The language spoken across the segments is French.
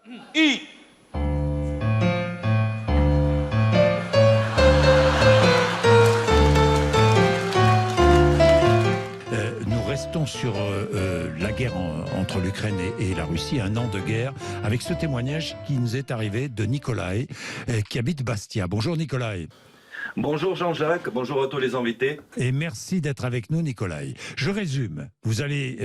I. Nous restons sur la guerre entre l'Ukraine et la Russie, un an de guerre, avec ce témoignage qui nous est arrivé de Nikolai, qui habite Bastia. Bonjour Nikolai. Bonjour Jean-Jacques, bonjour à tous les invités. Et merci d'être avec nous Nikolai. Je résume, vous allez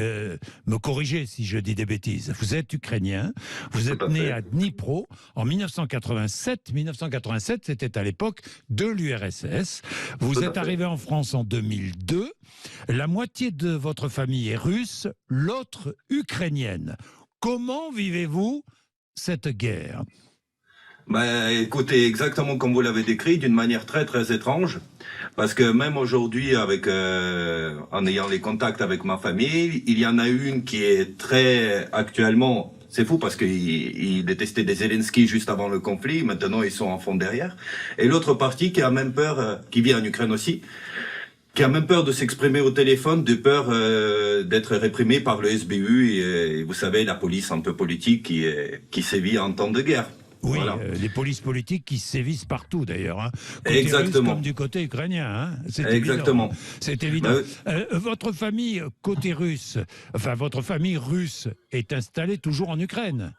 me corriger si je dis des bêtises. Vous êtes ukrainien, vous êtes né à Dnipro en 1987. 1987, c'était à l'époque de l'URSS. Vous êtes arrivé en France en 2002. La moitié de votre famille est russe, l'autre ukrainienne. Comment vivez-vous cette guerre ? Écoutez, exactement comme vous l'avez décrit, d'une manière très très étrange, parce que même aujourd'hui, en ayant les contacts avec ma famille, il y en a une qui est très actuellement, c'est fou parce qu'ils détestaient des Zelensky juste avant le conflit, maintenant ils sont en fond derrière, et l'autre partie qui a même peur, qui vit en Ukraine aussi, qui a même peur de s'exprimer au téléphone, de peur d'être réprimé par le SBU et vous savez la police un peu politique qui sévit en temps de guerre. Oui, voilà. Les polices politiques qui sévissent partout d'ailleurs, hein. Côté Exactement. russe comme du côté ukrainien, hein. C'est Exactement. évident. C'est évident. Votre famille côté russe, enfin votre famille russe est installée toujours en Ukraine.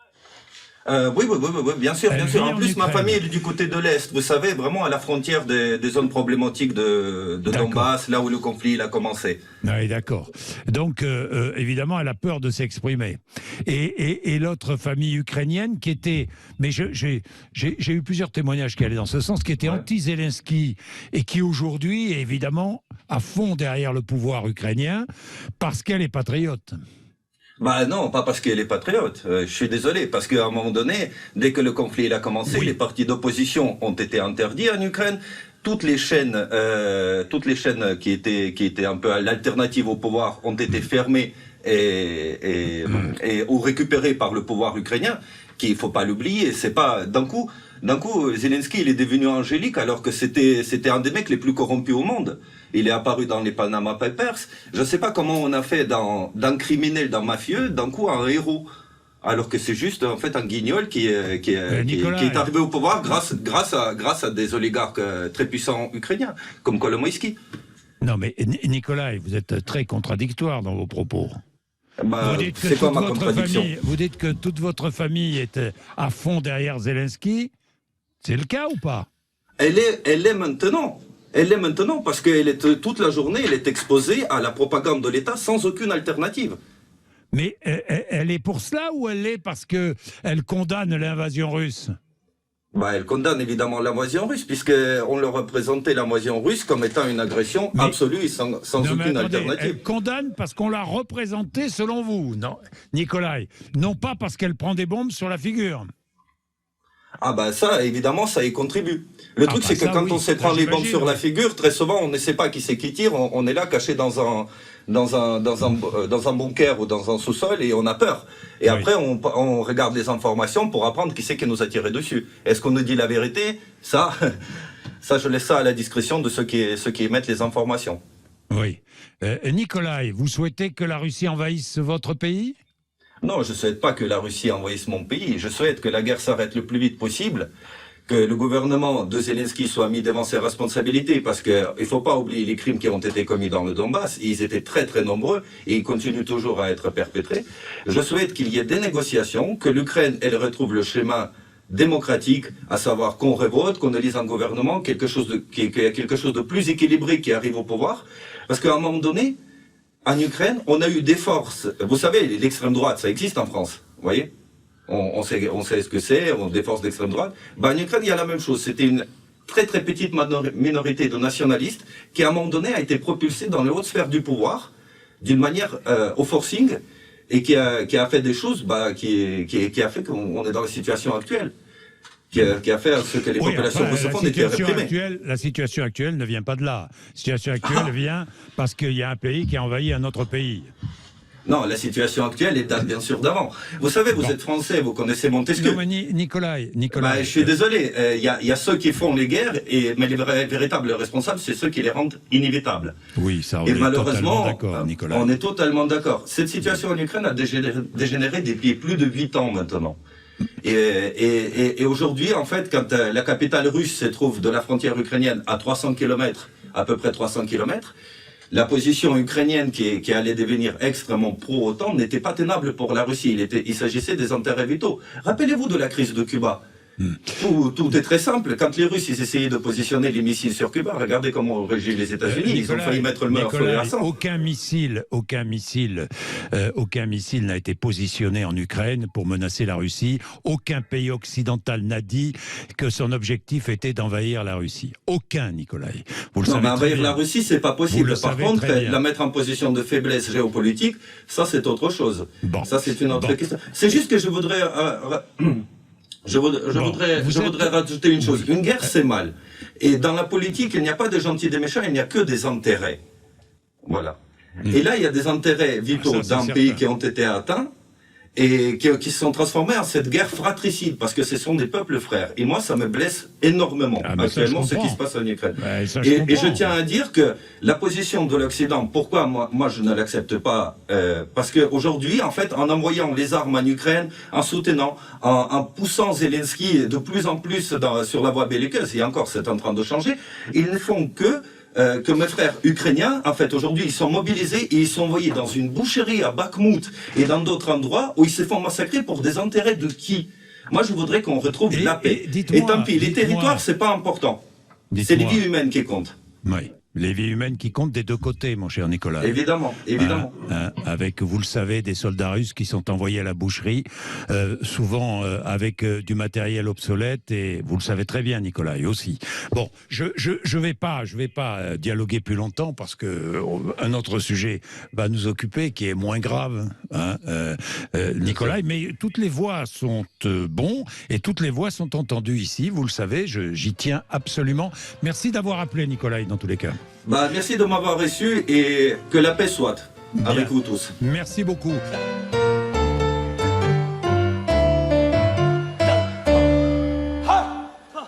Oui, bien sûr, bien sûr. En plus, ma Ukraine. famille est du côté de l'Est, vous savez, vraiment à la frontière des zones problématiques de Donbass, là où le conflit il a commencé. Oui, d'accord. Donc, évidemment, elle a peur de s'exprimer. Et l'autre famille ukrainienne qui était... Mais j'ai eu plusieurs témoignages qui allaient dans ce sens, qui était anti-Zelensky et qui aujourd'hui est évidemment à fond derrière le pouvoir ukrainien parce qu'elle est patriote. Non, pas parce qu'elle est patriote. Je suis désolé, parce qu'à un moment donné, dès que le conflit il a commencé, les partis d'opposition ont été interdits en Ukraine. Toutes les chaînes qui étaient un peu à l'alternative au pouvoir ont été fermées ou récupérées par le pouvoir ukrainien. Qu'il faut pas l'oublier. C'est pas d'un coup, Zelensky il est devenu angélique alors que c'était un des mecs les plus corrompus au monde. Il est apparu dans les Panama Papers. Je ne sais pas comment on a fait d'un criminel, d'un mafieux, d'un coup un héros. Alors que c'est juste en fait un guignol qui est arrivé au pouvoir grâce à des oligarques très puissants ukrainiens, comme Kolomoïski. Non mais Nikolai, vous êtes très contradictoire dans vos propos. C'est quoi ma contradiction ? Vous dites que toute votre famille est à fond derrière Zelensky. C'est le cas ou pas ? Elle est maintenant. Elle l'est maintenant parce qu'elle est toute la journée, elle est exposée à la propagande de l'État sans aucune alternative. Mais elle est pour cela ou elle est parce qu'elle condamne l'invasion russe ? Elle condamne évidemment l'invasion russe, puisqu'on leur représentait l'invasion russe comme étant une agression absolue et sans aucune alternative. Elle condamne parce qu'on l'a représentée selon vous, non, Nikolai, non pas parce qu'elle prend des bombes sur la figure. Ça, évidemment, ça y contribue. Le truc, c'est que quand on se prend les bombes sur la figure, très souvent, on ne sait pas qui c'est qui tire, on est là caché dans un bunker ou dans un sous-sol et on a peur. Et après, on regarde les informations pour apprendre qui c'est qui nous a tiré dessus. Est-ce qu'on nous dit la vérité ? Ça, je laisse ça à la discrétion de ceux qui émettent les informations. Oui. Nikolai, vous souhaitez que la Russie envahisse votre pays ? Non, je ne souhaite pas que la Russie envahisse mon pays. Je souhaite que la guerre s'arrête le plus vite possible, que le gouvernement de Zelensky soit mis devant ses responsabilités, parce qu'il ne faut pas oublier les crimes qui ont été commis dans le Donbass. Ils étaient très très nombreux et ils continuent toujours à être perpétrés. Je souhaite qu'il y ait des négociations, que l'Ukraine elle retrouve le schéma démocratique, à savoir qu'on revote, qu'on élise un gouvernement, quelque chose de plus équilibré qui arrive au pouvoir, parce qu'à un moment donné, en Ukraine, on a eu des forces. Vous savez, l'extrême droite, ça existe en France. Vous voyez ? On sait ce que c'est, des forces d'extrême droite. En Ukraine, il y a la même chose. C'était une très très petite minorité de nationalistes qui, à un moment donné, a été propulsée dans les hautes sphères du pouvoir, d'une manière au forcing, et qui a fait des choses qui a fait qu'on est dans la situation actuelle. Qui a fait à ce que les populations russophones étaient réprimées. La situation actuelle ne vient pas de là. La situation actuelle vient parce qu'il y a un pays qui a envahi un autre pays. Non, la situation actuelle est date bien sûr d'avant. Vous savez, vous êtes français, vous connaissez Montesquieu. Non, mais Nikolai. Je suis désolé, il y a ceux qui font les guerres, mais les véritables responsables, c'est ceux qui les rendent inévitables. Oui, ça, on est malheureusement d'accord, Nikolai. On est totalement d'accord. Cette situation en Ukraine a dégénéré depuis plus de 8 ans maintenant. Et aujourd'hui, en fait, quand la capitale russe se trouve de la frontière ukrainienne à 300 km, à peu près 300 km, la position ukrainienne qui allait devenir extrêmement pro-OTAN n'était pas tenable pour la Russie. Il s'agissait des intérêts vitaux. Rappelez-vous de la crise de Cuba. Tout est très simple. Quand les Russes ils essayaient de positionner les missiles sur Cuba, regardez comment ont réagi les États-Unis. Ils ont failli mettre le meurtre sur les accents. Aucun missile n'a été positionné en Ukraine pour menacer la Russie. Aucun pays occidental n'a dit que son objectif était d'envahir la Russie. Aucun, Nikolai. Vous le savez. Mais envahir bien. la Russie, c'est pas possible. Par contre, la mettre en position de faiblesse géopolitique, ça c'est autre chose. Bon. Ça c'est une autre question. C'est juste que je voudrais. Je voudrais rajouter une chose. Une guerre, c'est mal. Et dans la politique, il n'y a pas de gentils et des méchants, il n'y a que des intérêts. Voilà. Et là, il y a des intérêts vitaux d'un pays qui ont été atteints et qui se sont transformés en cette guerre fratricide, parce que ce sont des peuples frères. Et moi, ça me blesse énormément, actuellement, ce qui se passe en Ukraine. Et je tiens à dire que la position de l'Occident, pourquoi moi je ne l'accepte pas, parce qu'aujourd'hui, en fait, en envoyant les armes en Ukraine, en soutenant, en poussant Zelensky de plus en plus sur la voie belliqueuse, et encore, c'est en train de changer, ils ne font que mes frères ukrainiens, en fait, aujourd'hui, ils sont mobilisés et ils sont envoyés dans une boucherie à Bakhmout et dans d'autres endroits où ils se font massacrer pour des intérêts de qui? Moi, je voudrais qu'on retrouve la paix. Et tant pis, les territoires, c'est pas important. C'est les vies humaines qui comptent. Oui. Les vies humaines qui comptent des deux côtés, mon cher Nicolas. Évidemment, évidemment. Avec, vous le savez, des soldats russes qui sont envoyés à la boucherie, souvent avec du matériel obsolète, et vous le savez très bien, Nicolas, aussi. Bon, je vais pas dialoguer plus longtemps parce que un autre sujet va nous occuper, qui est moins grave, Nicolas. Mais toutes les voix sont bons et toutes les voix sont entendues ici. Vous le savez, j'y tiens absolument. Merci d'avoir appelé, Nicolas, dans tous les cas. Merci de m'avoir reçu et que la paix soit avec vous tous. Merci beaucoup.